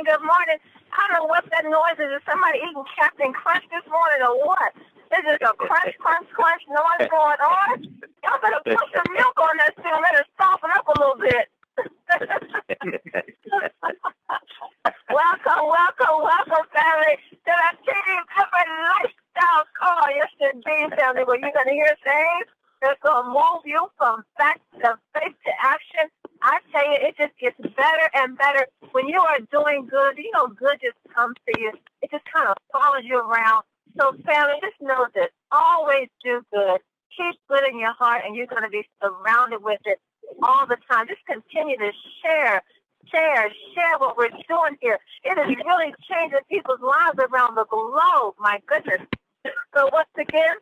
good morning. I don't know what that noise is. Is somebody eating Captain Crunch this morning or what? There's just a crunch, crunch, crunch noise going on. Y'all better put some milk on that thing. Let it soften up a little bit. Welcome, family, to the Team Effort Lifestyle Call. Yes, indeed, family, where you're going to hear things that's going to move you from fact to faith to action. I tell you, it just gets better and better. When you are doing good, you know, good just comes to you. It just kind of follows you around. So, family, just know this. Always do good. Keep good in your heart, and you're going to be surrounded with it all the time. Just continue to share what we're doing here. It is really changing people's lives around the globe. My goodness. So once again,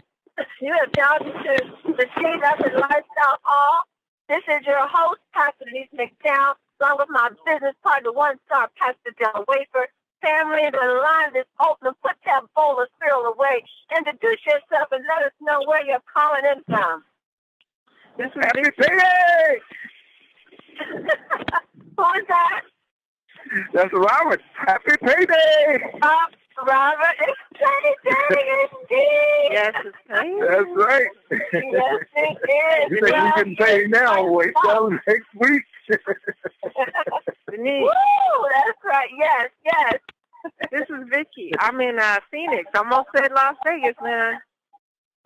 you have down to the Team Effort Lifestyle Hall. This is your host, Pastor Denise McDowell, along with my business partner, one-star Pastor Del Wafer. Family, the line is open. Put that bowl of cereal away. Introduce yourself and let us know where you're calling in from. This is Happy Payday! Who is that? That's Robert. Happy Payday! Robert, it's payday indeed. Yes, it's payday. That's right. Yes, it is. You think you can pay now? Wait till next week. Woo, that's right. Yes. This is Vicky. I'm in Phoenix. I almost said Las Vegas, man.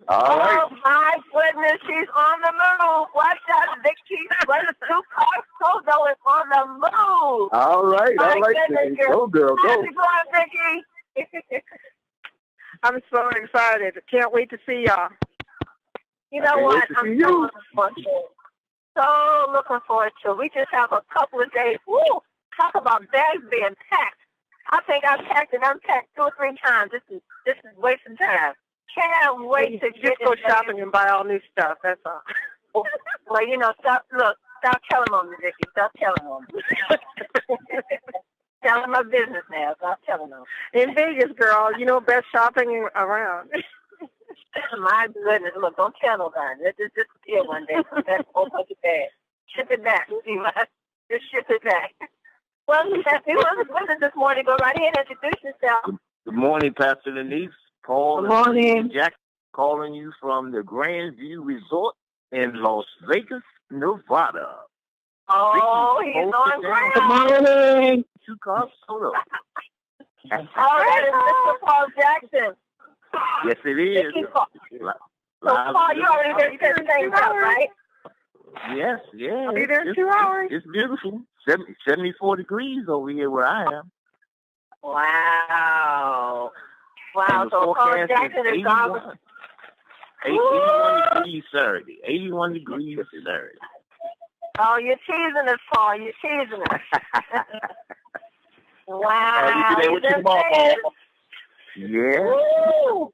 All right. Oh, my goodness. She's on the move. Watch out, Vicky. Let's do Sozo is on the move. All right. Goodness, Go, girl, go. How's it going, Vicky? I'm so excited. Can't wait to see y'all. You know what? I'm so looking forward to it. We just have a couple of days. Woo! Talk about bags being packed. I think I've packed and unpacked 2 or 3 times. This is wasting time. Can't wait to just go shopping and buy all new stuff. That's all. Well, you know, stop telling on me, Vicky. Stop telling on me. Telling my business now. Stop telling them. In Vegas, girl, you know, best shopping around. My goodness. Look, don't tell nobody. Let this disappear one day. That's whole bunch of bad. Ship it back. Just ship it back. Well, Stephanie, what is this morning? Go right ahead and introduce yourself. Good morning, Pastor Denise. Paul. Good morning. Jack calling you from the Grand View Resort in Las Vegas, Nevada. Oh, he's on ground. Good morning. 2 cups soda. All right, it's Mr. Paul Jackson. Yes, it is. So, Paul, you already there. You said the same stuff, right? Yes. I'll be there in 2 hours. It's beautiful. 74 degrees over here where I am. Wow. And So Paul Jackson is 81 degrees Saturday. 81 degrees Saturday. Oh, you're teasing us, Paul. You're teasing us. Wow. What you bought, Paul? Yeah. Woo.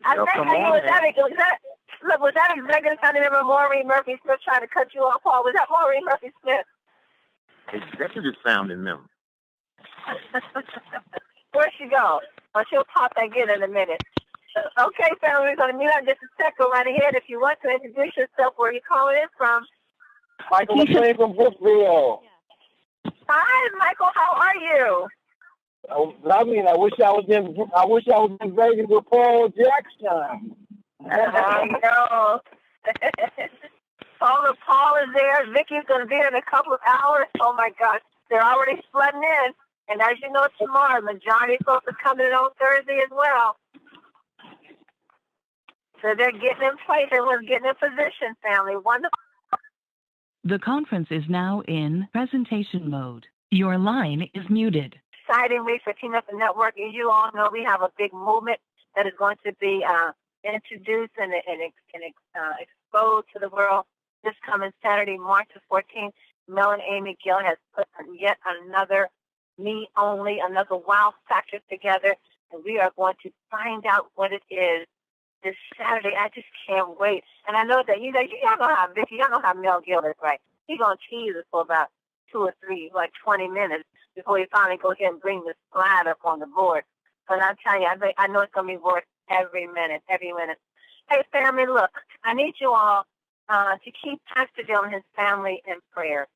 I think was that executive? I remember Maureen Murphy Smith trying to cut you off, Paul. Was that Maureen Murphy Smith? Executive sounding member. Where'd she go? Well, she'll pop back in a minute. Okay, family, we're going to mute up just a second. Go right ahead. If you want to introduce yourself, where you calling in from? Michael McLean from Brookville. Hi, Michael. How are you? I mean, I wish I was in Vegas with Paul Jackson. I know. Paul is there. Vicky's going to be there in a couple of hours. Oh, my gosh. They're already flooding in. And as you know, tomorrow, majority of folks are coming in on Thursday as well. So they're getting in place. Everyone's getting in position, family. Wonderful. The conference is now in presentation mode. Your line is muted. Exciting week for Team Up the Network. As you all know, we have a big movement that is going to be introduced and exposed to the world this coming Saturday, March the 14th. Mel and Amy Gill has put yet another another wow factor together, and we are going to find out what it is this Saturday. I just can't wait. And I know that y'all know how Vicky, y'all know how Mel Gill is, right? He's gonna tease us for about 2 or 3, like 20 minutes before he finally goes ahead and bring the slide up on the board. But I'm telling you, I know it's gonna be worth every minute. Hey, family, look, I need you all to keep Pastor Dill and his family in prayer.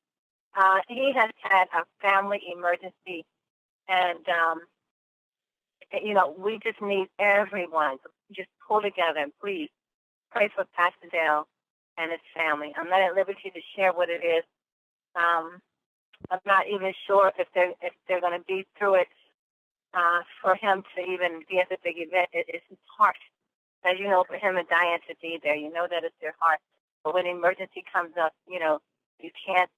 He has had a family emergency And, we just need everyone to just pull together and please pray for Pastor Dale and his family. I'm not at liberty to share what it is. I'm not even sure if they're going to be through it for him to even be at the big event. It's his heart. As you know, for him and Diane to be there, you know that it's their heart. But when emergency comes up, you can't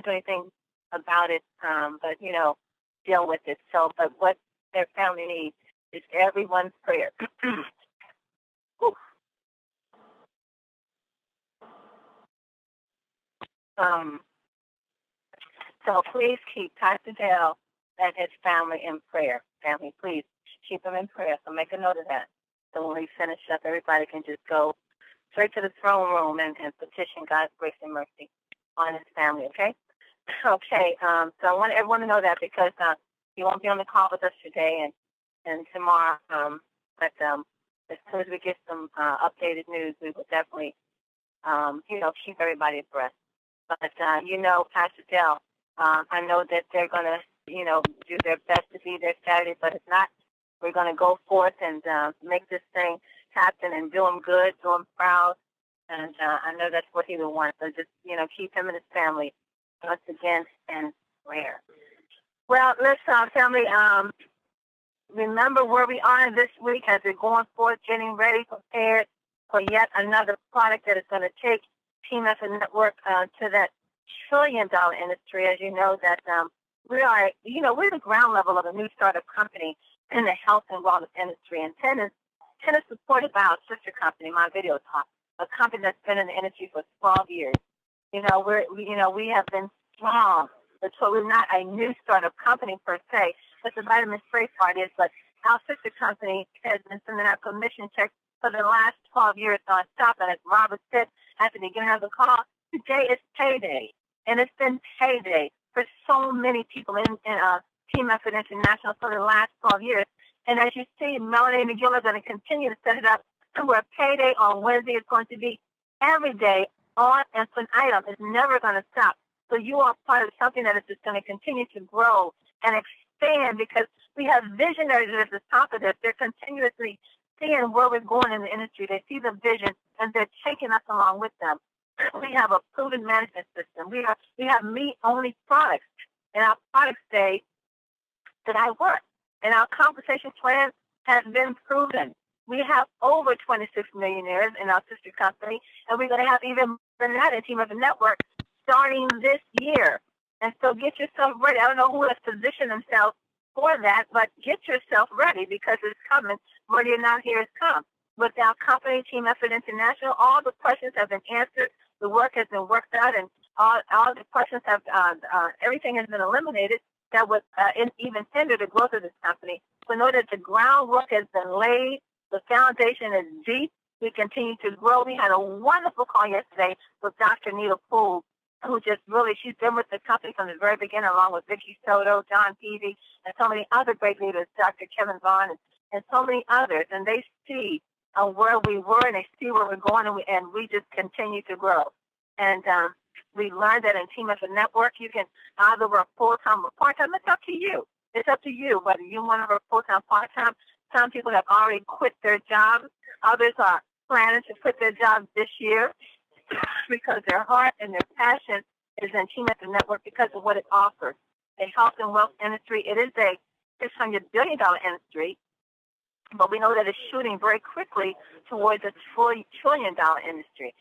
do anything about it, but deal with it. So, but what their family needs is everyone's prayer. So please keep Pastor Dale and his family in prayer. Family, please keep them in prayer. So make a note of that. So when we finish up, everybody can just go straight to the throne room and petition God's grace and mercy on his family, okay? Okay, so I want everyone to know that because he won't be on the call with us today and tomorrow. But as soon as we get some updated news, we will definitely, keep everybody abreast. But, Pastor Dell, I know that they're going to, do their best to be there Saturday, but if not, we're going to go forth and make this thing happen and do him good, do him proud. And I know that's what he would want. So just, keep him and his family once again in prayer. Well, listen, family, remember where we are this week as we're going forth, getting ready, prepared for yet another product that is going to take Team Effort Network to that trillion-dollar industry. As you know, that we are, we're the ground level of a new startup company in the health and wellness industry. And 10 is supported by our sister company, My Video Talk, a company that's been in the industry for 12 years. We have been strong. So we're not a new startup company per se, but the vitamin spray part is. But our sister company has been sending out commission checks for the last 12 years nonstop. And as Robert said at the beginning of the call, today is payday. And it's been payday for so many people in Team Effort International for the last 12 years. And as you see, Melanie and McGill are going to continue to set it up to where payday on Wednesday is going to be every day on an item. It's never going to stop. So you are part of something that is just going to continue to grow and expand because we have visionaries at the top of this. They're continuously seeing where we're going in the industry. They see the vision, and they're taking us along with them. We have a proven management system. We have meat-only products, and our products say that I work. And our compensation plan has been proven. We have over 26 millionaires in our sister company, and we're going to have even more than that in Team of the Network starting this year. And so get yourself ready. I don't know who has positioned themselves for that, but get yourself ready because it's coming. Whether or not, here it's come. With our company, Team Effort International, all the questions have been answered. The work has been worked out, and all the questions have, everything has been eliminated that would even hinder the growth of this company. We know that the groundwork has been laid. The foundation is deep. We continue to grow. We had a wonderful call yesterday with Dr. Nita Poole, who just really, she's been with the company from the very beginning, along with Vicki Soto, John Peavy, and so many other great leaders, Dr. Kevin Vaughn, and so many others. And they see where we were, and they see where we're going, and we just continue to grow. And we learned that in Team Effort Network, you can either work full-time or part-time. It's up to you. It's up to you whether you want to work full-time, part-time. Some people have already quit their jobs. Others are planning to quit their jobs this year because their heart and their passion is in Team Effort Network because of what it offers. The health and wealth industry, it is a $600 billion industry, but we know that it's shooting very quickly towards a $1 trillion industry.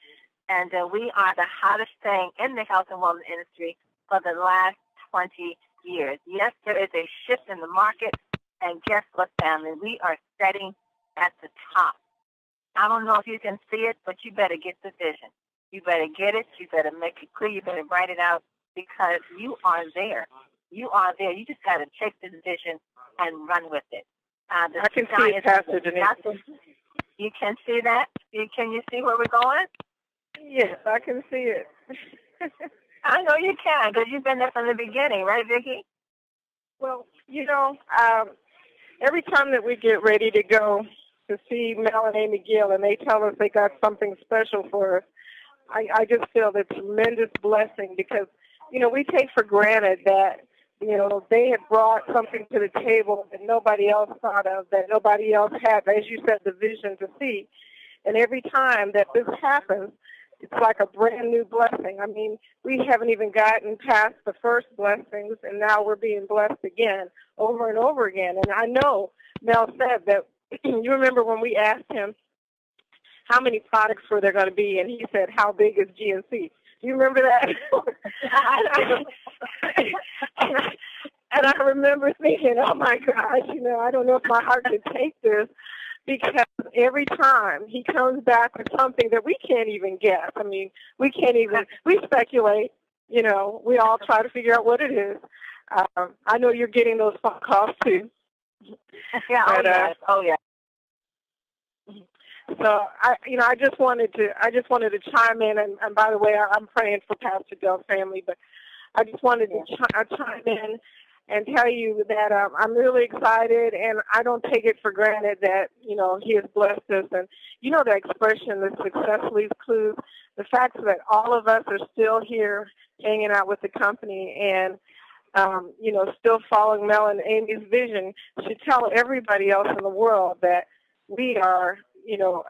And we are the hottest thing in the health and wellness industry for the last 20 years. Yes, there is a shift in the market, and guess what, family? We are setting at the top. I don't know if you can see it, but you better get the vision. You better get it. You better make it clear. You better write it out because you are there. You are there. You just got to take this vision and run with it. I can see it, Pastor Denise. You can see that? Can you see where we're going? Yes, I can see it. I know you can because you've been there from the beginning, right, Vicki? Well, every time that we get ready to go to see Melanie McGill and they tell us they got something special for us, I just feel the tremendous blessing because, we take for granted that they had brought something to the table that nobody else thought of, that nobody else had, as you said, the vision to see. And every time that this happens, it's like a brand new blessing. I mean, we haven't even gotten past the first blessings, and now we're being blessed again, over and over again. And I know Mel said that, you remember when we asked him how many products were there going to be, and he said, how big is GNC? Do you remember that? And I remember thinking, oh, my gosh, I don't know if my heart could take this, because every time he comes back with something that we can't even guess. I mean, we speculate, we all try to figure out what it is. I know you're getting those phone calls too. Yeah, but, oh yeah. So I just wanted to chime in, and by the way, I'm praying for Pastor Dell's family, but I just wanted to chime in and tell you that I'm really excited, and I don't take it for granted that, he has blessed us. And the expression, the success leaves clues, the fact that all of us are still here hanging out with the company and, still following Mel and Amy's vision should tell everybody else in the world that we are,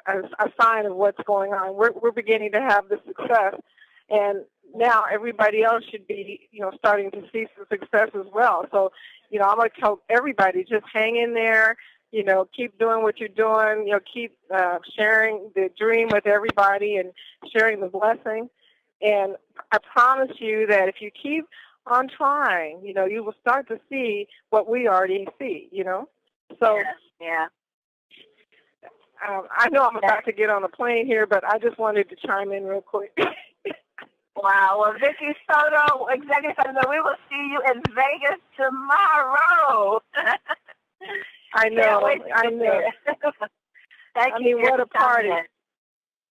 a sign of what's going on. We're beginning to have the success, and now everybody else should be, starting to see some success as well. So, I'm going to tell everybody, just hang in there, keep doing what you're doing, keep sharing the dream with everybody and sharing the blessing. And I promise you that if you keep on trying, you will start to see what we already see, So, yeah. I know I'm about to get on a plane here, but I just wanted to chime in real quick. Wow. Well, Vicki Soto, Executive President, we will see you in Vegas tomorrow. I know. Thank you. What a party.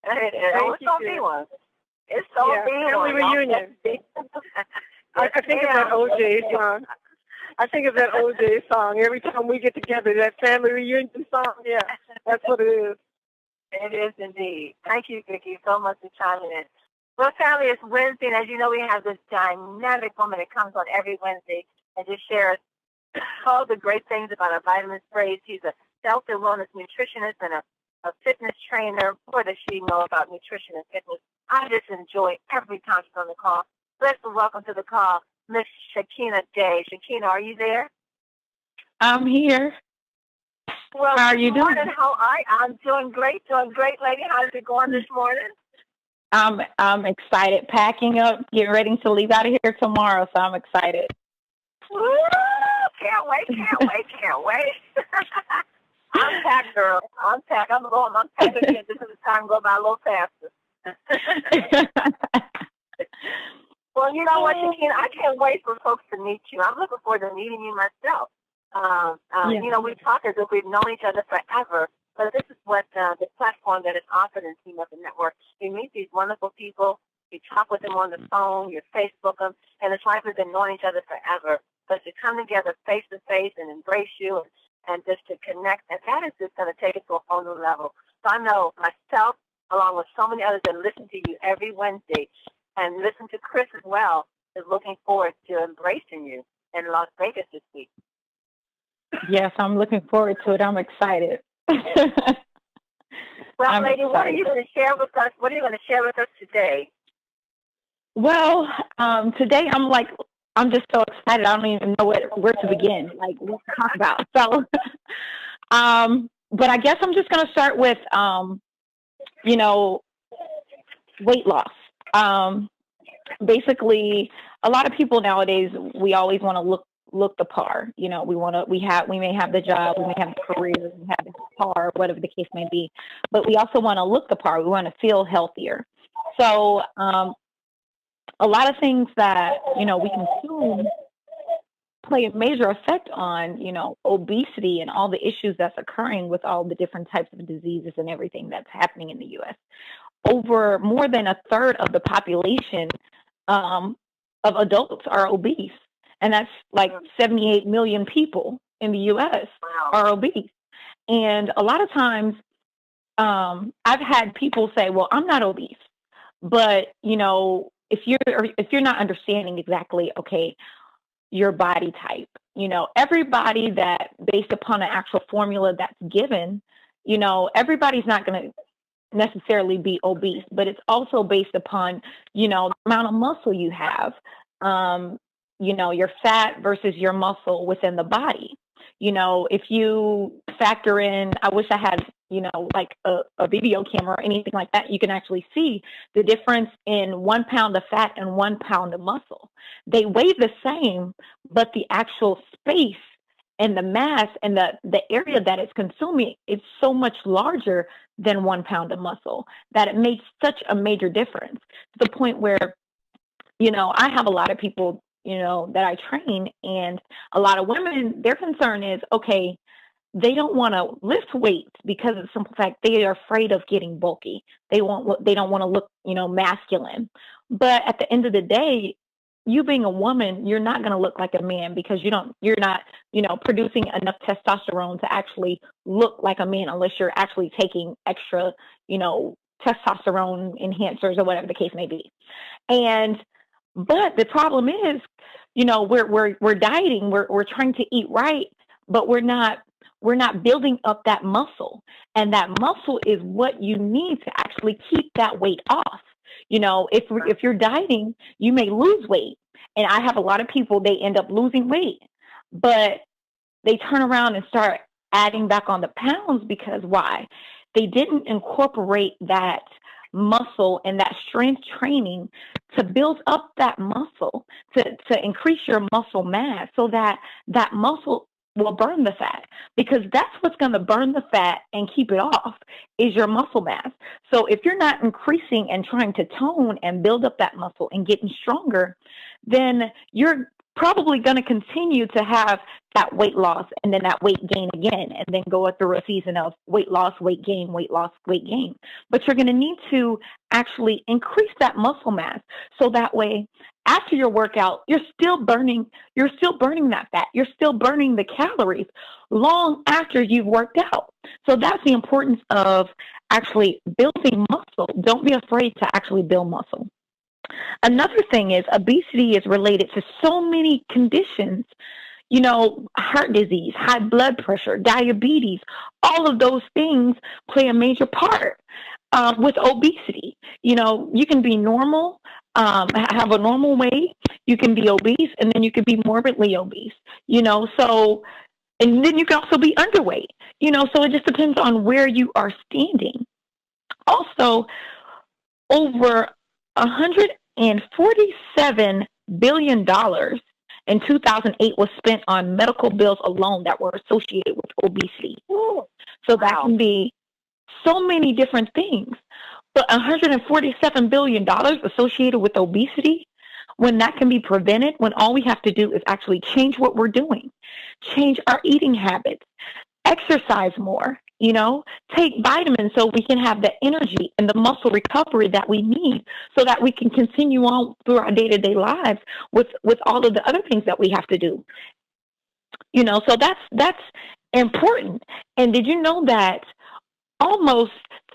It's going to be one. It's so big. Family reunion. I think of that OJ song. Every time we get together, that family reunion song. Yeah, that's what it is. It is indeed. Thank you, Vicki, so much for chiming in. Well, family, it's Wednesday, and as you know, we have this dynamic woman that comes on every Wednesday and just shares all the great things about our vitamin sprays. She's a health and wellness nutritionist and a fitness trainer. What does she know about nutrition and fitness? I just enjoy every time she's on the call. Let's welcome to the call Miss Shakina Day. Shakina, are you there? I'm here. Well, how are you doing? I'm doing great, lady. How's it going this morning? I'm excited, packing up, getting ready to leave out of here tomorrow, so I'm excited. Woo! Can't wait. I'm packed, girl. I'm packed. I'm packed again. This is the time to go by a little faster. Well, you know what, Shakina? I can't wait for folks to meet you. I'm looking forward to meeting you myself. We talk as if we've known each other forever. But this is what the platform that is offered in Team Up the Network. You meet these wonderful people. You talk with them on the phone. You Facebook them. And it's like we've been knowing each other forever. But to come together face to face and embrace you and just to connect, and that is just going to take it to a whole new level. So I know myself, along with so many others that listen to you every Wednesday, and listen to Chris as well, is looking forward to embracing you in Las Vegas this week. Yes, I'm looking forward to it. I'm excited. Well, lady, what are you going to share with us? What are you going to share with us today? Well, today I'm just so excited. I don't even know where to begin, what to talk about. So, but I guess I'm just going to start with, weight loss. Basically, a lot of people nowadays, we always want to look the par. We may have the job, we may have the career, we have the par, whatever the case may be, but we also want to look the par. We want to feel healthier. So a lot of things that we consume play a major effect on obesity and all the issues that's occurring with all the different types of diseases and everything that's happening in the U.S. Over more than a third of the population of adults are obese. And that's 78 million people in the U.S. are obese. And a lot of times I've had people say, well, I'm not obese. But, if you're not understanding exactly, okay, your body type. Everybody that based upon an actual formula that's given, everybody's not going to necessarily be obese, but it's also based upon, the amount of muscle you have, your fat versus your muscle within the body. If you factor in, I wish I had, like a video camera or anything like that, you can actually see the difference in 1 pound of fat and 1 pound of muscle. They weigh the same, but the actual space and the mass and the area that it's consuming is so much larger than 1 pound of muscle that it makes such a major difference, to the point where, I have a lot of people, that I train, and a lot of women, their concern is, okay, they don't want to lift weights because of the simple fact they are afraid of getting bulky. They don't want to look, masculine. But at the end of the day, you being a woman, you're not going to look like a man because you're not, producing enough testosterone to actually look like a man, unless you're actually taking extra, testosterone enhancers or whatever the case may be. But the problem is, we're dieting, we're trying to eat right, but we're not building up that muscle. And that muscle is what you need to actually keep that weight off. If you're dieting, you may lose weight. And I have a lot of people, they end up losing weight, but they turn around and start adding back on the pounds because why? They didn't incorporate that muscle and that strength training to build up that muscle, to increase your muscle mass so that muscle will burn the fat, because that's what's going to burn the fat and keep it off is your muscle mass. So if you're not increasing and trying to tone and build up that muscle and getting stronger, then you're probably going to continue to have that weight loss and then that weight gain again, and then go through a season of weight loss, weight gain, weight loss, weight gain. But you're going to need to actually increase that muscle mass so that way after your workout, you're still burning that fat. You're still burning the calories long after you've worked out. So that's the importance of actually building muscle. Don't be afraid to actually build muscle. Another thing is obesity is related to so many conditions, heart disease, high blood pressure, diabetes. All of those things play a major part with obesity. You can be normal, have a normal weight, you can be obese, and then you can be morbidly obese, so, and then you can also be underweight, so it just depends on where you are standing. Also, over $147 billion in 2008 was spent on medical bills alone that were associated with obesity. So that can be so many different things. But $147 billion associated with obesity, when that can be prevented, when all we have to do is actually change what we're doing, change our eating habits, exercise more, take vitamins so we can have the energy and the muscle recovery that we need so that we can continue on through our day-to-day lives with all of the other things that we have to do. So that's important. And did you know that almost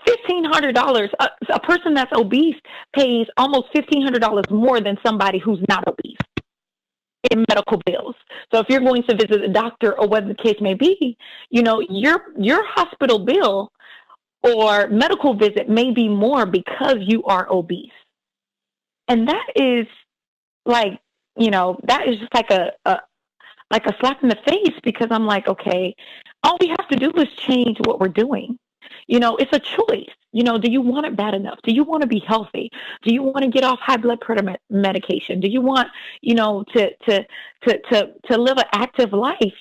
$1,500, a person that's obese pays almost $1,500 more than somebody who's not obese in medical bills? So if you're going to visit a doctor or whatever the case may be, your hospital bill or medical visit may be more because you are obese. And that is like, that is just like a slap in the face, because I'm like, okay, all we have to do is change what we're doing. It's a choice. Do you want it bad enough? Do you want to be healthy? Do you want to get off high blood pressure medication? Do you want, to live an active life?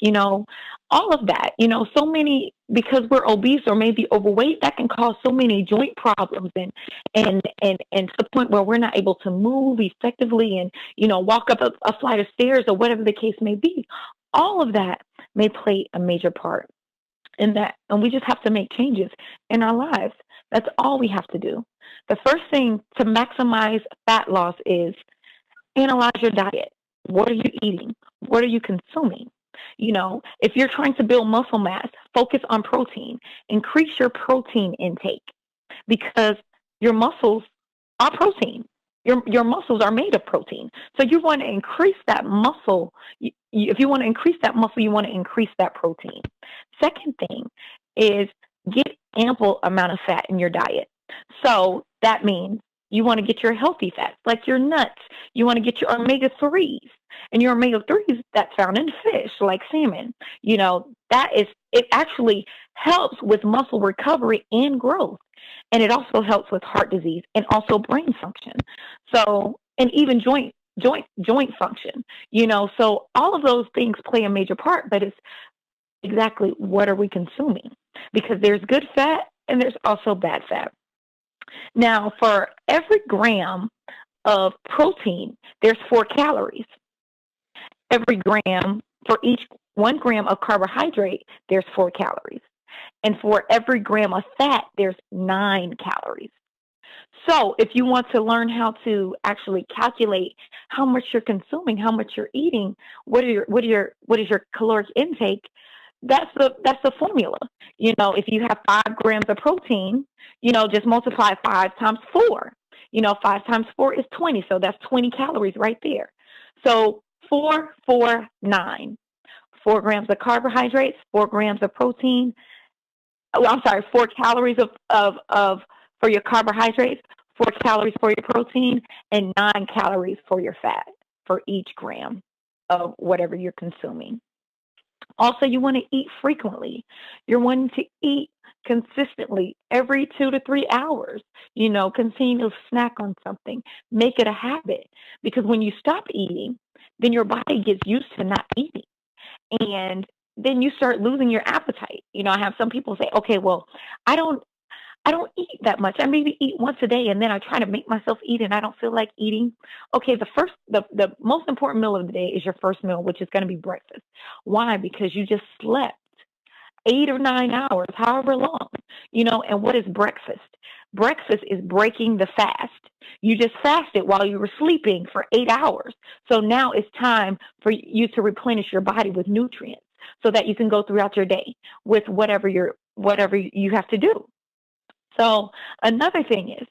All of that, so many, because we're obese or maybe overweight, that can cause so many joint problems and to the point where we're not able to move effectively and, walk up a flight of stairs or whatever the case may be. All of that may play a major part in that. And we just have to make changes in our lives. That's all we have to do. The first thing to maximize fat loss is analyze your diet. What are you eating? What are you consuming? If you're trying to build muscle mass, focus on protein. Increase your protein intake, because your muscles are protein. your muscles are made of protein. So you want to increase that muscle. If you want to increase that muscle, you want to increase that protein. Second thing is get ample amount of fat in your diet. So that means you want to get your healthy fats, like your nuts. You want to get your omega-3s. And your omega-3s that's found in fish, like salmon. It actually helps with muscle recovery and growth. And it also helps with heart disease and also brain function. So, and even joint function, so all of those things play a major part, but it's exactly what are we consuming? Because there's good fat and there's also bad fat. Now, for every gram of protein, there's 4 calories. Every gram, for each 1 gram of carbohydrate, there's 4 calories. And for every gram of fat, there's 9 calories. So if you want to learn how to actually calculate how much you're consuming, how much you're eating, what is your caloric intake, that's the formula. If you have 5 grams of protein, just multiply 5 times 4. 5 times 4 is 20. So that's 20 calories right there. So 4, 4, 9. 4 grams of carbohydrates, 4 grams of protein. 4 calories for your carbohydrates, 4 calories for your protein, and 9 calories for your fat for each gram of whatever you're consuming. Also, you want to eat frequently. You're wanting to eat consistently every 2 to 3 hours. Continue to snack on something. Make it a habit. Because when you stop eating, then your body gets used to not eating. And then you start losing your appetite. I have some people say, okay, well, I don't eat that much. I maybe eat once a day, and then I try to make myself eat, and I don't feel like eating. Okay, the most important meal of the day is your first meal, which is going to be breakfast. Why? Because you just slept 8 or 9 hours, however long, and what is breakfast? Breakfast is breaking the fast. You just fasted while you were sleeping for 8 hours. So now it's time for you to replenish your body with nutrients so that you can go throughout your day with whatever you have to do. So another thing is,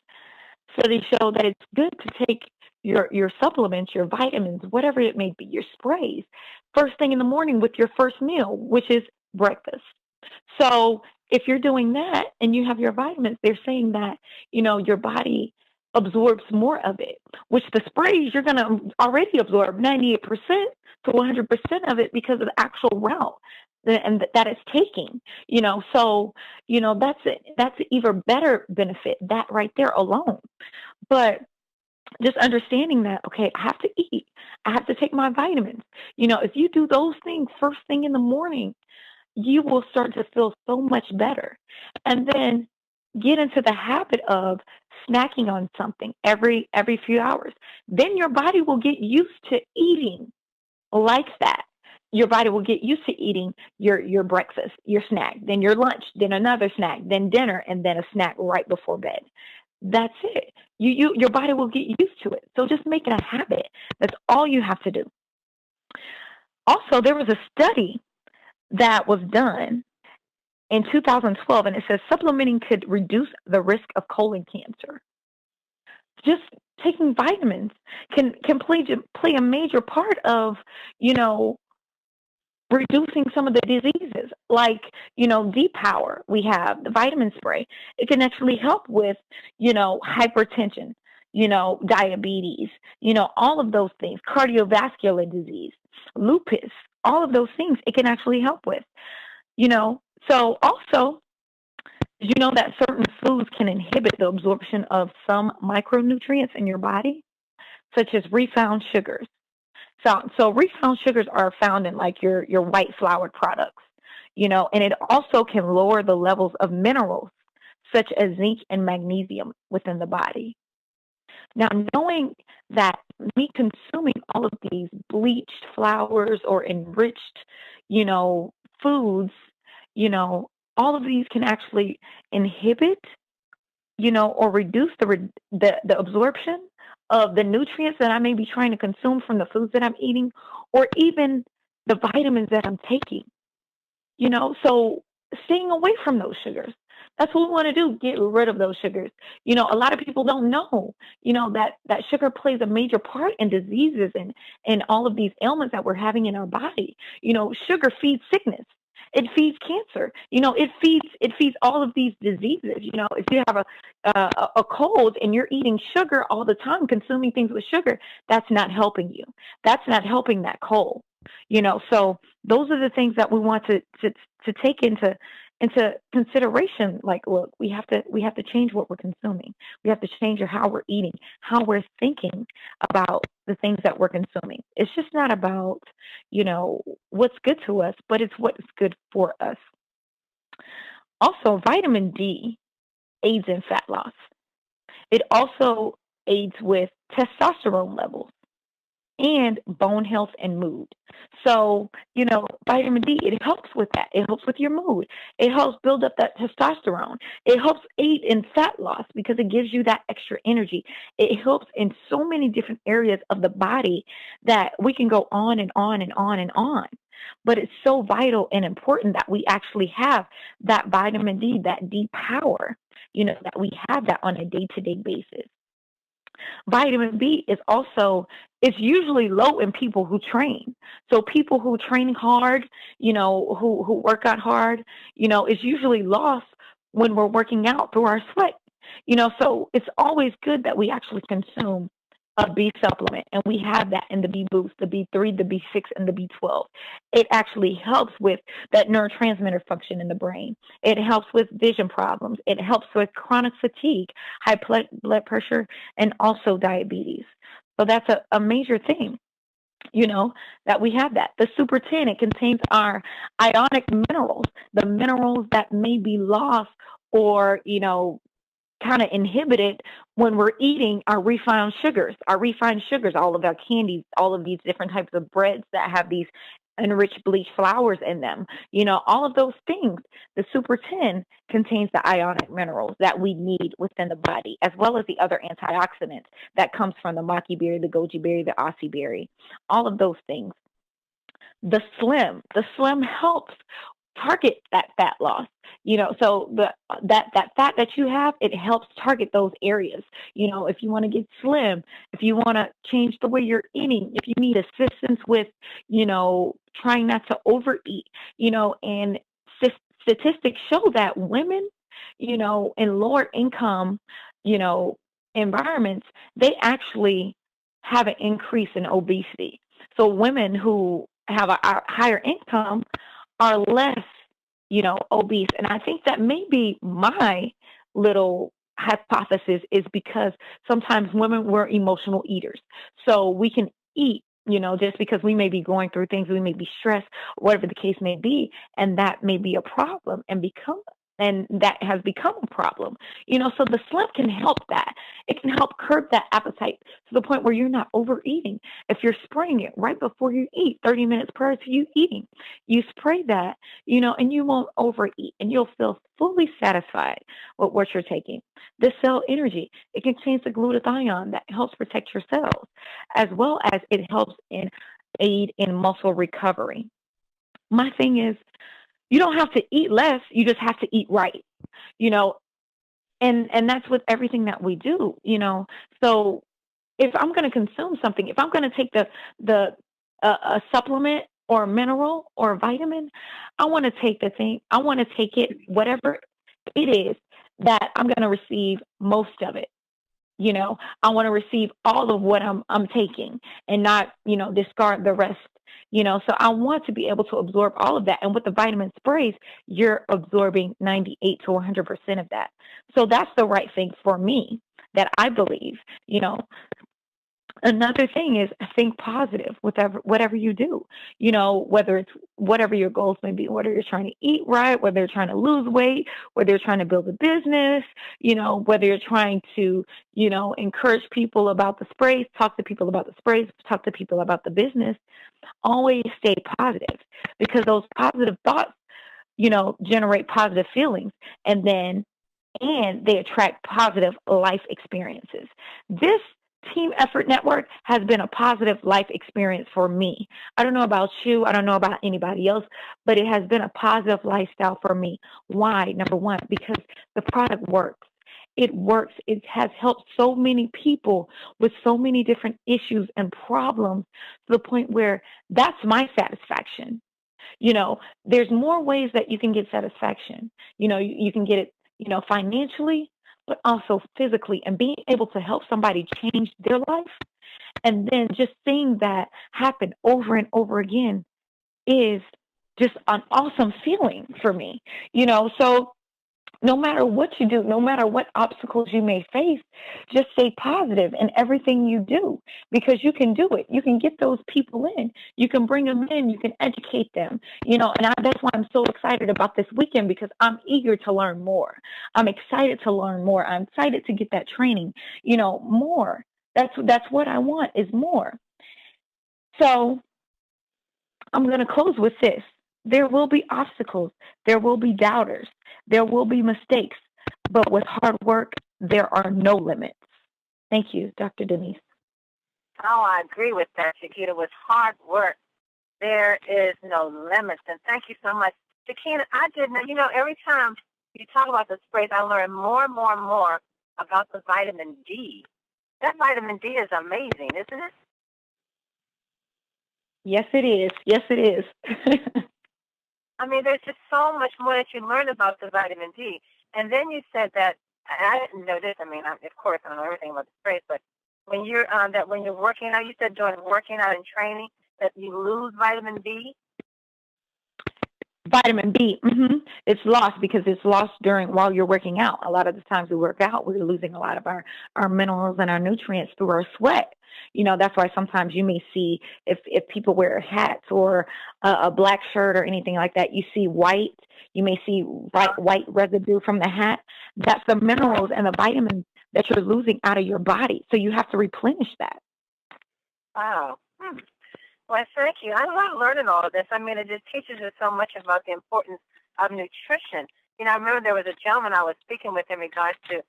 studies show that it's good to take your supplements, your vitamins, whatever it may be, your sprays, first thing in the morning with your first meal, which is breakfast. So if you're doing that and you have your vitamins, they're saying that, your body absorbs more of it, which the sprays, you're going to already absorb 98% to 100% of it because of the actual route and that it's taking, so, that's an even better benefit, that right there alone. But just understanding that, okay, I have to eat, I have to take my vitamins. If you do those things first thing in the morning, you will start to feel so much better. And then get into the habit of snacking on something every few hours. Then your body will get used to eating like that. Your body will get used to eating your breakfast, your snack, then your lunch, then another snack, then dinner, and then a snack right before bed. That's it. Your body will get used to it. So just make it a habit. That's all you have to do. Also, there was a study that was done in 2012, and it says supplementing could reduce the risk of colon cancer. Just taking vitamins can play a major part of, reducing some of the diseases, like, D-Power. We have the vitamin spray. It can actually help with, hypertension, diabetes, all of those things, cardiovascular disease, lupus, all of those things it can actually help with, So also, did you know that certain foods can inhibit the absorption of some micronutrients in your body, such as refined sugars? So refined sugars are found in like your white floured products, and it also can lower the levels of minerals such as zinc and magnesium within the body. Now, knowing that me consuming all of these bleached flours or enriched, foods, all of these can actually inhibit, or reduce the absorption of the nutrients that I may be trying to consume from the foods that I'm eating, or even the vitamins that I'm taking, so staying away from those sugars. That's what we want to do, get rid of those sugars. A lot of people don't know, that sugar plays a major part in diseases and all of these ailments that we're having in our body. Sugar feeds sickness. It feeds cancer. It feeds all of these diseases. If you have a cold and you're eating sugar all the time, consuming things with sugar, that's not helping you. That's not helping that cold. So those are the things that we want to take into consideration. Like, look, we have to change what we're consuming. We have to change how we're eating, how we're thinking about the things that we're consuming. It's just not about, what's good to us, but it's what's good for us. Also, vitamin D aids in fat loss. It also aids with testosterone levels and bone health and mood. So, vitamin D, it helps with that. It helps with your mood. It helps build up that testosterone. It helps aid in fat loss because it gives you that extra energy. It helps in so many different areas of the body that we can go on and on and on and on. But it's so vital and important that we actually have that vitamin D, that D power, that we have that on a day-to-day basis. Vitamin B it's usually low in people who train. So people who train hard, who work out hard, is usually lost when we're working out through our sweat. So it's always good that we actually consume a B supplement, and we have that in the B boost, the B3, the B6, and the B12. It actually helps with that neurotransmitter function in the brain. It helps with vision problems. It helps with chronic fatigue, high blood pressure, and also diabetes. So that's a major thing, that we have that. The Super 10, it contains our ionic minerals, the minerals that may be lost or, kind of inhibited when we're eating our refined sugars, all of our candies, all of these different types of breads that have these enriched bleached flours in them, all of those things. The Super 10 contains the ionic minerals that we need within the body, as well as the other antioxidants that comes from the maki berry, the goji berry, the acai berry, all of those things. The Slim helps target that fat loss. So that fat that you have, it helps target those areas. If you want to get slim, if you want to change the way you're eating, if you need assistance with, trying not to overeat, and statistics show that women, in lower income, environments, they actually have an increase in obesity. So women who have a higher income are less, obese. And I think that may be my little hypothesis, is because sometimes women, we're emotional eaters. So we can eat, just because we may be going through things, we may be stressed, whatever the case may be, and that may be a problem and that has become a problem, so the Slim can help that. It can help curb that appetite to the point where you're not overeating. If you're spraying it right before you eat, 30 minutes prior to you eating, you spray that, and you won't overeat, and you'll feel fully satisfied with what you're taking. The Cell Energy, it contains the glutathione that helps protect your cells, as well as it helps aid in muscle recovery. My thing is, you don't have to eat less. You just have to eat right, and that's with everything that we do, So if I'm going to consume something, if I'm going to take a supplement or a mineral or a vitamin, I want to take it, whatever it is that I'm going to receive most of it. I want to receive all of what I'm taking and not, discard the rest. So I want to be able to absorb all of that. And with the vitamin sprays, you're absorbing 98 to 100% of that. So that's the right thing for me, that I believe, Another thing is think positive with whatever you do, whether it's whatever your goals may be, whether you're trying to eat right, whether you're trying to lose weight, whether you're trying to build a business, whether you're trying to, encourage people about the sprays, talk to people about the sprays, talk to people about the business. Always stay positive, because those positive thoughts, generate positive feelings, and they attract positive life experiences. This Team Effort Network has been a positive life experience for me. I don't know about you. I don't know about anybody else, but it has been a positive lifestyle for me. Why? Number one, because the product works. It works. It has helped so many people with so many different issues and problems to the point where that's my satisfaction. There's more ways that you can get satisfaction. You can get it, financially, but also physically, and being able to help somebody change their life. And then just seeing that happen over and over again is just an awesome feeling for me. So no matter what you do, no matter what obstacles you may face, just stay positive in everything you do, because you can do it. You can get those people in. You can bring them in. You can educate them, and that's why I'm so excited about this weekend, because I'm eager to learn more. I'm excited to learn more. I'm excited to get that training, more. That's what I want, is more. So I'm going to close with this. There will be obstacles. There will be doubters. There will be mistakes. But with hard work, there are no limits. Thank you, Dr. Denise. Oh, I agree with that, Shakina. With hard work, there is no limits. And thank you so much. Shakina, I didn't, every time you talk about the sprays, I learn more and more and more about the vitamin D. That vitamin D is amazing, isn't it? Yes, it is. Yes, it is. I mean, there's just so much more that you learn about the vitamin D. And then you said that, and I didn't know this. I mean, of course, I don't know everything about the sprays, but when you're when you're working out, you said during working out and training that you lose vitamin D. Vitamin B, it's lost because it's lost while you're working out. A lot of the times we work out, we're losing a lot of our minerals and our nutrients through our sweat. That's why sometimes you may see if people wear hats or a black shirt or anything like that, you see white. You may see white residue from the hat. That's the minerals and the vitamins that you're losing out of your body. So you have to replenish that. Wow. Well, thank you. I love learning all of this. I mean, it just teaches us so much about the importance of nutrition. I remember there was a gentleman I was speaking with in regards to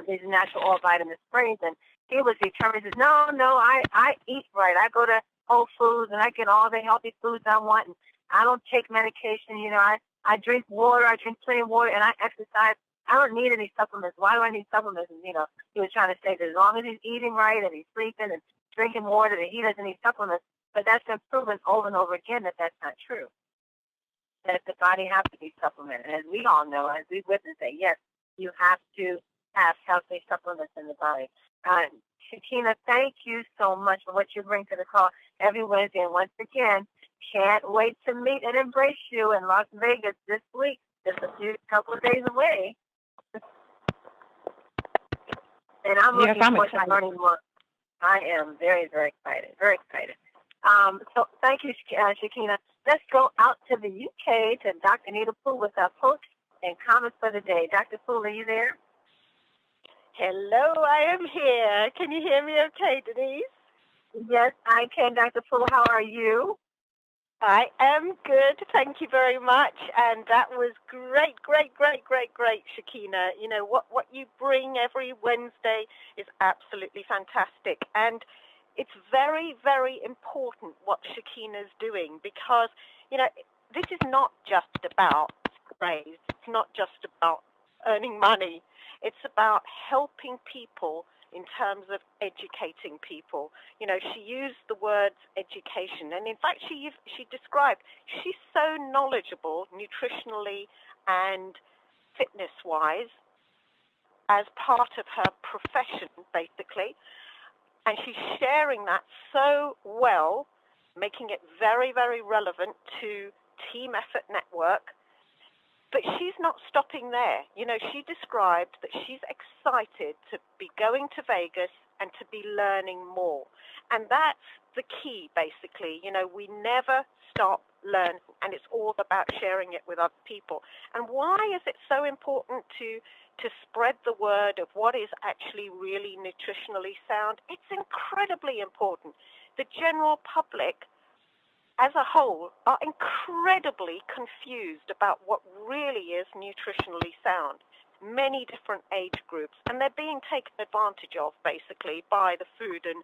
these natural all vitamin sprays, and he was determined. He says, no, I eat right. I go to Whole Foods, and I get all the healthy foods I want, and I don't take medication. I drink water. I drink plenty of water, and I exercise. I don't need any supplements. Why do I need supplements? And, he was trying to say that as long as he's eating right and he's sleeping and drinking water, that he doesn't need supplements. But that's been proven over and over again that that's not true. That the body has to be supplemented. And as we all know, as we witness that, yes, you have to have healthy supplements in the body. Shakina, thank you so much for what you bring to the call every Wednesday. And once again, can't wait to meet and embrace you in Las Vegas this week, just a couple of days away. And I'm looking forward to learning more. I am very, very excited. Very excited. So thank you, Shakina. Let's go out to the UK to Dr. Nita Poole with our post and comments for the day. Dr. Poole, are you there? Hello, I am here. Can you hear me okay, Denise? Yes, I can, Dr. Poole. How are you? I am good. Thank you very much. And that was great, Shakina. What you bring every Wednesday is absolutely fantastic. And it's very, very important what Shakina's doing, because, this is not just about sprays. It's not just about earning money. It's about helping people in terms of educating people. She used the words education. And in fact, she described, she's so knowledgeable nutritionally and fitness-wise as part of her profession, basically. And she's sharing that so well, making it very, very relevant to Team Effort Network. But she's not stopping there. She described that she's excited to be going to Vegas and to be learning more. And that's the key, basically. We never stop learning, and it's all about sharing it with other people. And why is it so important to spread the word of what is actually really nutritionally sound? It's incredibly important. The general public as a whole are incredibly confused about what really is nutritionally sound. many different age groups, and they're being taken advantage of basically by the food and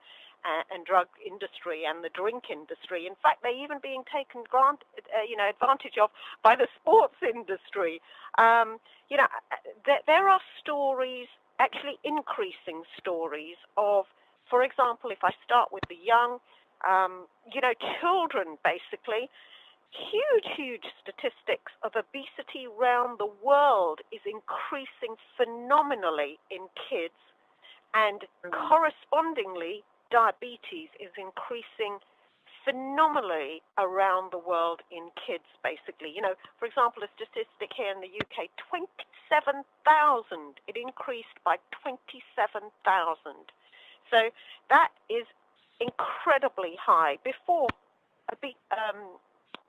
drug industry and the drink industry. In fact, they're even being taken advantage of by the sports industry. There are stories, actually increasing stories of, for example, if I start with the young, children basically, huge statistics of obesity around the world is increasing phenomenally in kids, and correspondingly diabetes is increasing phenomenally around the world in kids basically. For example, a statistic here in the UK, 27,000, it increased by 27,000. So that is incredibly high. Before,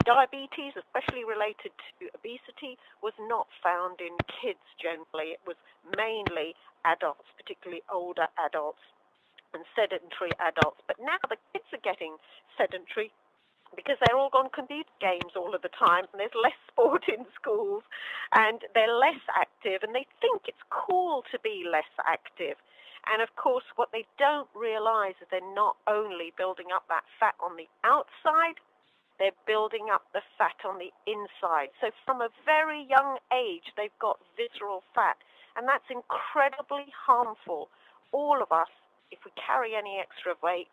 diabetes, especially related to obesity, was not found in kids generally. It was mainly adults, particularly older adults and sedentary adults. But now the kids are getting sedentary because they're all on computer games all of the time, and there's less sport in schools, and they're less active, and they think it's cool to be less active. And of course, what they don't realize is they're not only building up that fat on the outside, they're building up the fat on the inside. So from a very young age, they've got visceral fat, and that's incredibly harmful. All of us, if we carry any extra weight,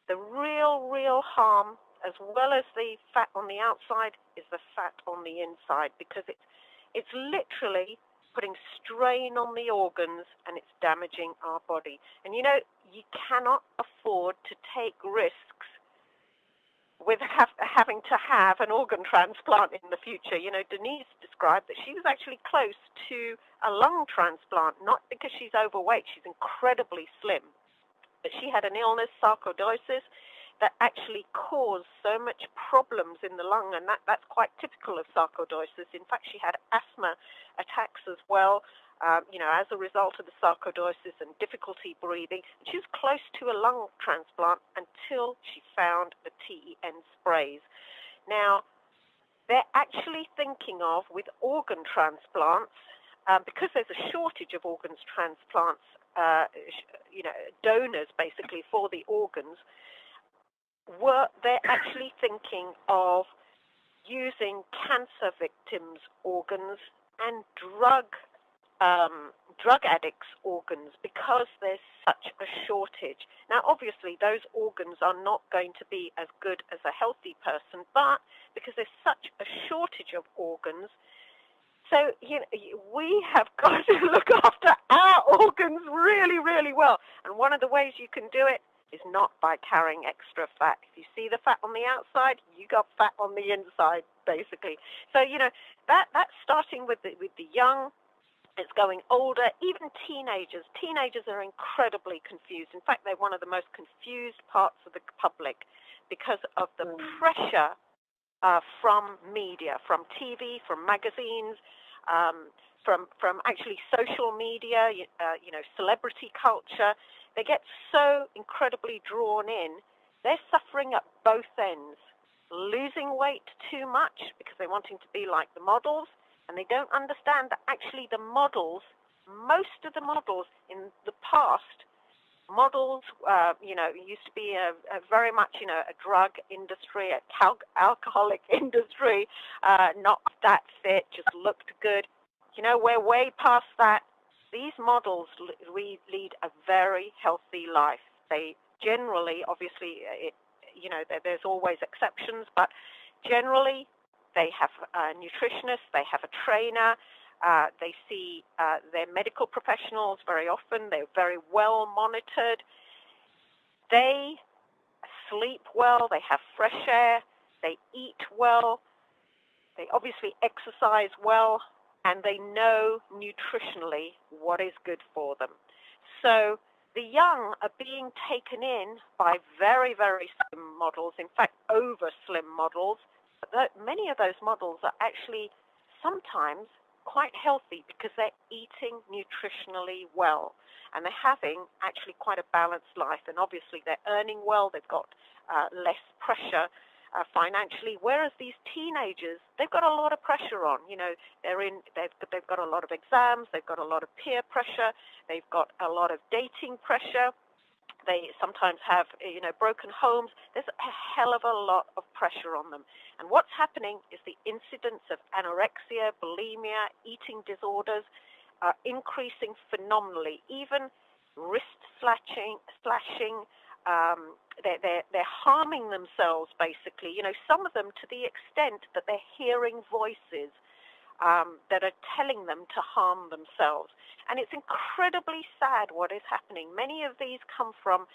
the real harm, as well as the fat on the outside, is the fat on the inside, because it's literally putting strain on the organs, and it's damaging our body. And you cannot afford to take risks with having to have an organ transplant in the future. Denise described that she was actually close to a lung transplant, not because she's overweight, she's incredibly slim, but she had an illness, sarcoidosis, that actually caused so much problems in the lung, and that's quite typical of sarcoidosis. In fact, she had asthma attacks as well, as a result of the sarcoidosis and difficulty breathing. She was close to a lung transplant until she found the TEN sprays. Now, they're actually thinking of, with organ transplants, because there's a shortage of organs transplants, donors basically for the organs, they're actually thinking of using cancer victims' organs and drug addicts' organs, because there's such a shortage. Now, obviously, those organs are not going to be as good as a healthy person, but because there's such a shortage of organs, so we have got to look after our organs really, really well. And one of the ways you can do it is not by carrying extra fat. If you see the fat on the outside, you got fat on the inside, basically. So that's starting with the young. It's going older, even teenagers. Teenagers are incredibly confused. In fact, they're one of the most confused parts of the public because of the pressure from media, from TV, from magazines, from actually social media, celebrity culture. They get so incredibly drawn in. They're suffering at both ends, losing weight too much because they're wanting to be like the models, and they don't understand that actually the models, most of the models in the past, used to be a very much, a drug industry, a alcoholic industry, not that fit, just looked good. We're way past that. These models lead a very healthy life. They generally, obviously, there's always exceptions, but generally they have a nutritionist, they have a trainer, they see their medical professionals very often. They're very well monitored. They sleep well, they have fresh air, they eat well, they obviously exercise well, and they know nutritionally what is good for them. So the young are being taken in by very, very slim models, in fact, over slim models. Many of those models are actually sometimes quite healthy because they're eating nutritionally well, and they're having actually quite a balanced life. And obviously they're earning well, they've got less pressure financially, whereas these teenagers, they've got a lot of pressure on. You know, they've got a lot of exams, they've got a lot of peer pressure, they've got a lot of dating pressure. They sometimes have, you know, broken homes. There's a hell of a lot of pressure on them. And what's happening is the incidence of anorexia, bulimia, eating disorders are increasing phenomenally. Even wrist slashing, they're harming themselves, basically. You know, some of them to the extent that they're hearing voices that are telling them to harm themselves. And it's incredibly sad what is happening. Many of these come from,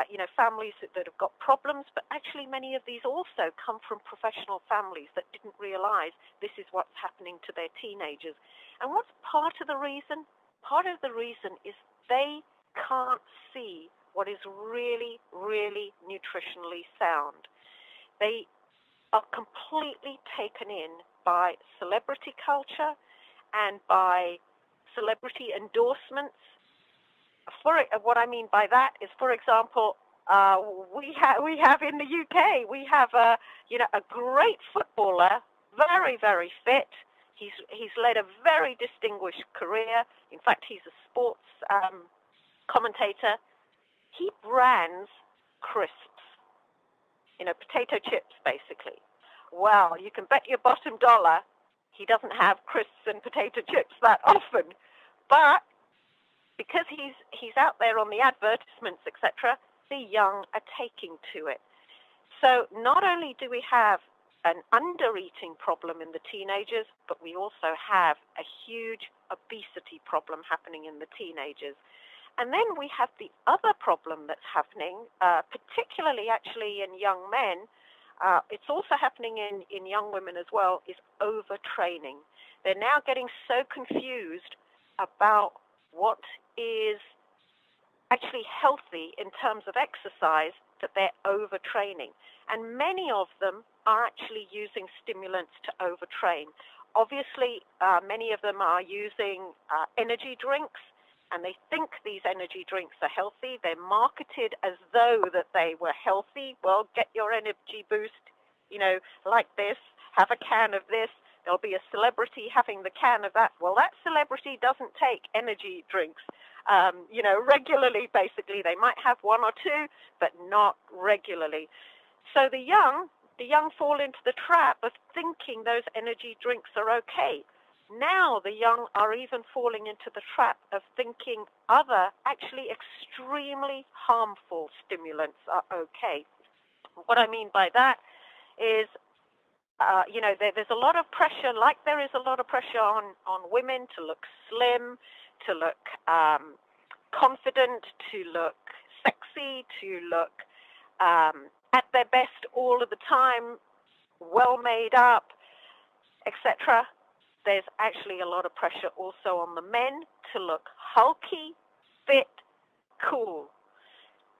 you know, families that have got problems, but actually many of these also come from professional families that didn't realize this is what's happening to their teenagers. And what's part of the reason? Part of the reason is they can't see what is really, really nutritionally sound. They are completely taken in by celebrity culture and by celebrity endorsements. What I mean by that is, for example, we have in the UK, we have a great footballer, very, very fit. He's led a very distinguished career. In fact, he's a sports commentator. He brands crisps, you know, potato chips, basically. Well, you can bet your bottom dollar he doesn't have crisps and potato chips that often. But because he's out there on the advertisements, etc., the young are taking to it. So not only do we have an under-eating problem in the teenagers, but we also have a huge obesity problem happening in the teenagers. And then we have the other problem that's happening, particularly actually in young men. It's also happening in young women as well, is overtraining. They're now getting so confused about what is actually healthy in terms of exercise that they're overtraining. And many of them are actually using stimulants to overtrain. Obviously, many of them are using energy drinks, and they think these energy drinks are healthy. They're marketed as though that they were healthy. Well, get your energy boost, you know, like this. Have a can of this. There'll be a celebrity having the can of that. Well, that celebrity doesn't take energy drinks, you know, regularly, basically. They might have one or two, but not regularly. So the young fall into the trap of thinking those energy drinks are okay. Now the young are even falling into the trap of thinking other, actually extremely harmful stimulants are okay. What I mean by that is, you know, there's a lot of pressure, like there is a lot of pressure on women to look slim, to look confident, to look sexy, to look at their best all of the time, well made up, etc. There's actually a lot of pressure also on the men to look hulky, fit, cool.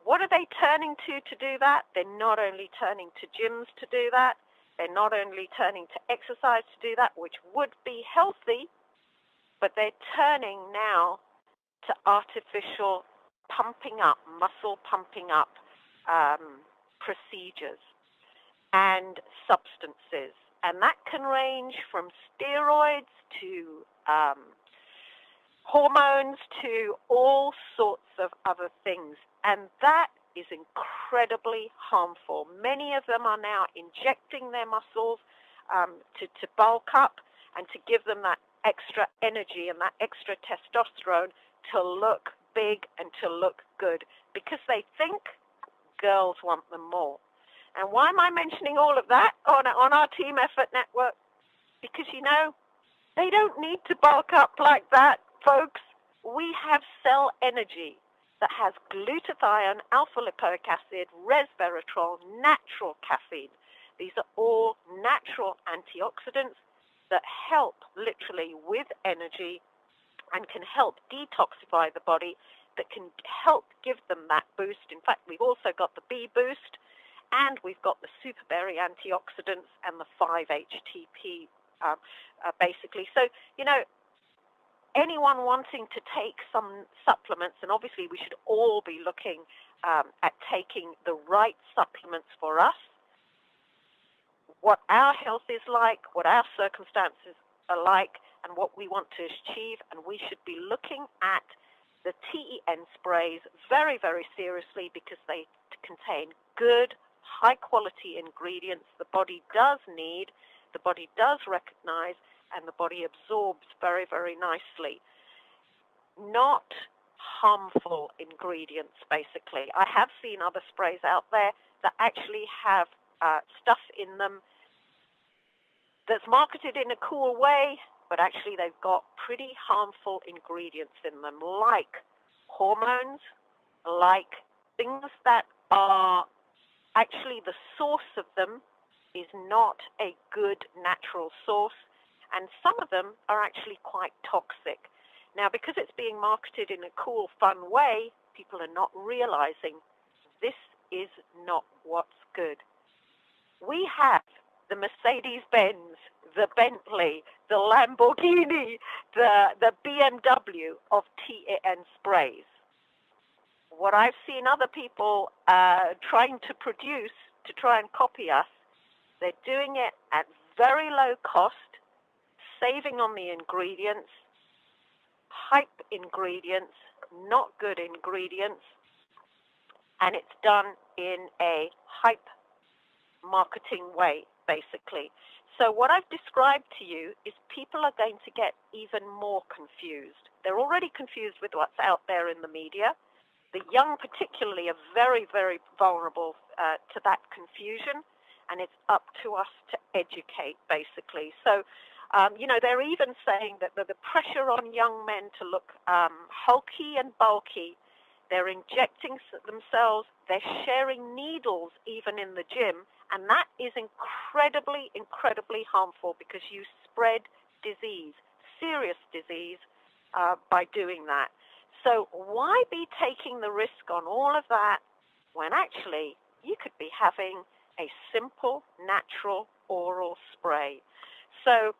What are they turning to do that? They're not only turning to gyms to do that, they're not only turning to exercise to do that, which would be healthy, but they're turning now to artificial pumping up, muscle pumping up procedures and substances. And that can range from steroids to hormones to all sorts of other things. And that is incredibly harmful. Many of them are now injecting their muscles to bulk up and to give them that extra energy and that extra testosterone to look big and to look good, because they think girls want them more. And why am I mentioning all of that on our Team Effort Network? Because, you know, they don't need to bulk up like that, folks. We have cell energy that has glutathione, alpha-lipoic acid, resveratrol, natural caffeine. These are all natural antioxidants that help literally with energy and can help detoxify the body, that can help give them that boost. In fact, we've also got the B boost, and we've got the superberry antioxidants and the 5-HTP, basically. So, you know, anyone wanting to take some supplements, and obviously we should all be looking at taking the right supplements for us, what our health is like, what our circumstances are like, and what we want to achieve, and we should be looking at the TEN sprays very, very seriously because they contain good, high-quality ingredients the body does need, the body does recognize, and the body absorbs very, very nicely. Not harmful ingredients, basically. I have seen other sprays out there that actually have stuff in them that's marketed in a cool way, but actually they've got pretty harmful ingredients in them, like hormones, like things that are actually the source of them is not a good natural source, and some of them are actually quite toxic. Now, because it's being marketed in a cool, fun way, people are not realizing this is not what's good. We have the Mercedes-Benz, the Bentley, the Lamborghini, the BMW of TEN sprays. What I've seen other people trying to produce to try and copy us, they're doing it at very low cost, saving on the ingredients, hype ingredients, not good ingredients, and it's done in a hype marketing way, basically. So what I've described to you is people are going to get even more confused. They're already confused with what's out there in the media. The young particularly are very, very vulnerable to that confusion, and it's up to us to educate, basically. So, they're even saying that the pressure on young men to look hulky and bulky, they're injecting themselves, they're sharing needles even in the gym, and that is incredibly, incredibly harmful because you spread disease, serious disease, by doing that. So why be taking the risk on all of that when actually you could be having a simple, natural oral spray? So,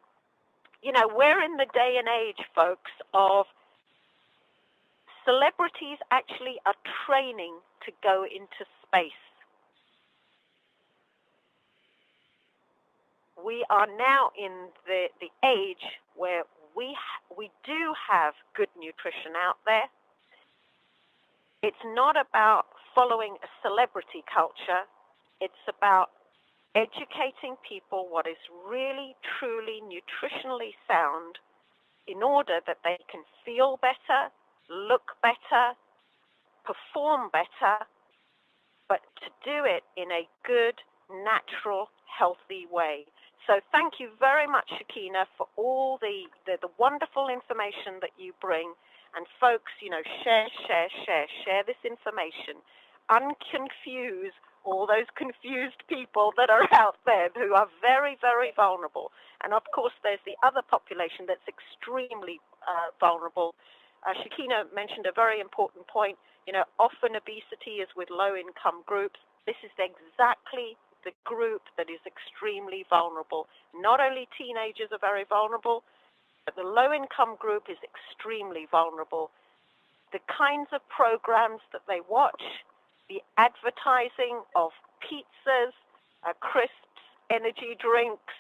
we're in the day and age, folks, of celebrities actually are training to go into space. We are now in the age where we do have good nutrition out there. It's not about following a celebrity culture. It's about educating people what is really, truly nutritionally sound in order that they can feel better, look better, perform better, but to do it in a good, natural, healthy way. So thank you very much, Shakina, for all the wonderful information that you bring. And folks, share this information. Unconfuse all those confused people that are out there who are very, very vulnerable. And of course, there's the other population that's extremely vulnerable. Shakina mentioned a very important point. Often obesity is with low-income groups. This is exactly the group that is extremely vulnerable. Not only teenagers are very vulnerable, but the low-income group is extremely vulnerable. The kinds of programs that they watch, the advertising of pizzas, crisps, energy drinks,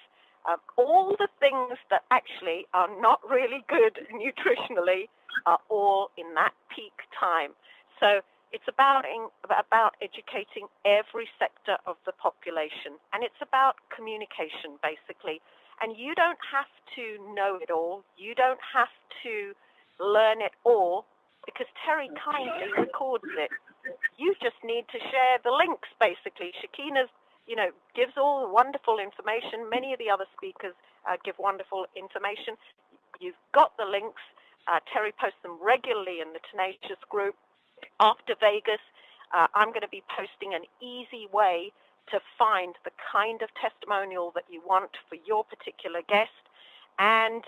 all the things that actually are not really good nutritionally are all in that peak time. So it's about educating every sector of the population, and it's about communication, basically. And you don't have to know it all. You don't have to learn it all, because Terry kindly records it. You just need to share the links, basically. Shakina's, gives all the wonderful information. Many of the other speakers give wonderful information. You've got the links. Terry posts them regularly in the Tenacious group. After Vegas, I'm going to be posting an easy way to find the kind of testimonial that you want for your particular guest. And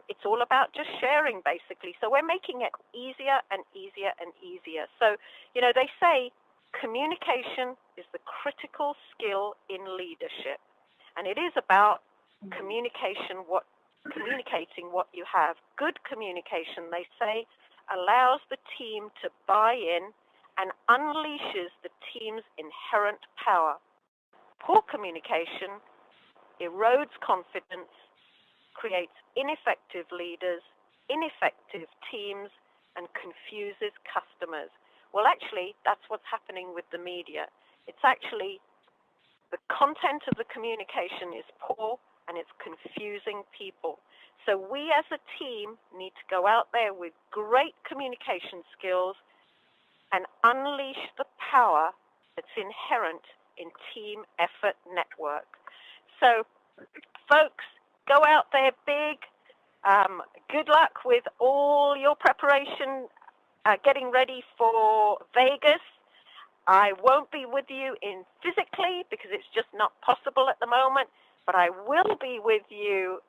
it's all about just sharing, basically. So we're making it easier and easier and easier. So, they say communication is the critical skill in leadership. And it is about communicating what you have. Good communication, they say, allows the team to buy in and unleashes the team's inherent power. Poor communication erodes confidence, creates ineffective leaders, ineffective teams, and confuses customers. Well, actually, that's what's happening with the media. It's actually the content of the communication is poor, and it's confusing people. So we as a team need to go out there with great communication skills and unleash the power that's inherent in team effort network. So, folks, go out there big. Good luck with all your preparation, getting ready for Vegas. I won't be with you physically because it's just not possible at the moment, but I will be with you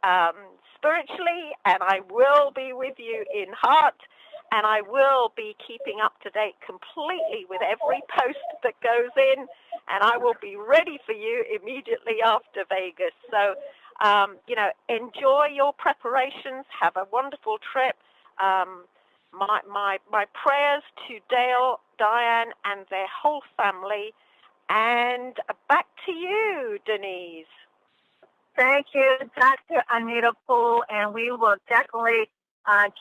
spiritually, and I will be with you in heart, and I will be keeping up to date completely with every post that goes in, and I will be ready for you immediately after Vegas. So, enjoy your preparations. Have a wonderful trip. My prayers to Dale, Diane, and their whole family. And back to you, Denise. Thank you, Dr. Anita Poole, and we will definitely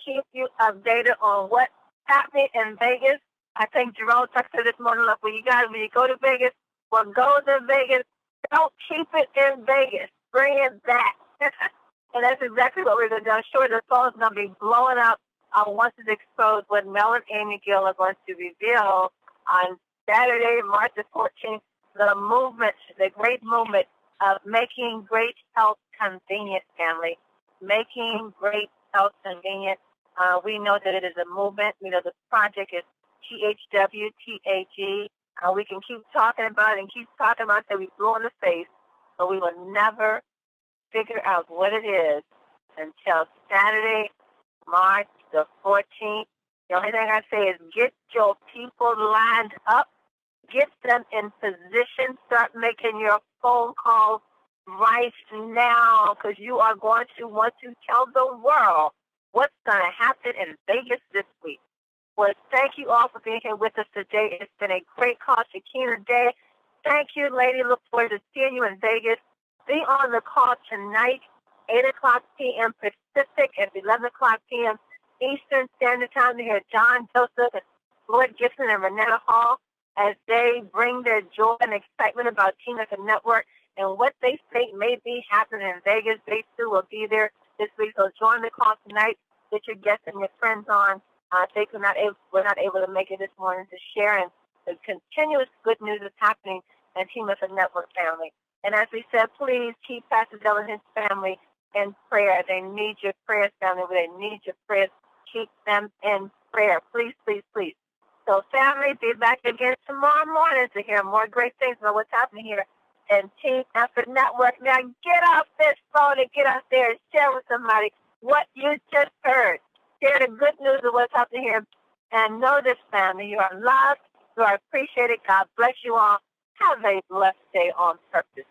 keep you updated on what's happening in Vegas. I think Jerome texted this morning, look, when you go to Vegas, well, go to Vegas. Don't keep it in Vegas. Bring it back. And that's exactly what we're going to do. I'm sure the phone's going to be blowing up once it's exposed what Mel and Amy Gill are going to reveal on Saturday, March the 14th, the movement, the great movement of making great health convenient, family. Making great health convenient. We know that it is a movement. We know the project is THWTAG. We can keep talking about it and keep talking about it till we blow in the face, but we will never figure out what it is until Saturday, March the 14th. The only thing I say is get your people lined up, get them in position, start making your phone calls right now, because you are going to want to tell the world what's going to happen in Vegas this week. Well, thank you all for being here with us today. It's been a great call, Shakina Day. Thank you, lady. Look forward to seeing you in Vegas. Be on the call tonight, 8 o'clock p.m. Pacific and 11 o'clock p.m. Eastern Standard Time to hear John Joseph and Floyd Gibson and Renetta Hall as they bring their joy and excitement about Team Effort Network and what they think may be happening in Vegas. They too will be there this week. So join the call tonight. Get your guests and your friends on. They were not able to make it this morning to share and the continuous good news is happening in Team Effort Network family. And as we said, please keep Pastor Dell and his family in prayer. They need your prayers, family. They need your prayers. Keep them in prayer. Please, please, please. So, family, be back again tomorrow morning to hear more great things about what's happening here in Team Effort Network. Now, get off this phone and get out there and share with somebody what you just heard. Share the good news of what's happening here. And know this, family. You are loved. You are appreciated. God bless you all. Have a blessed day on purpose.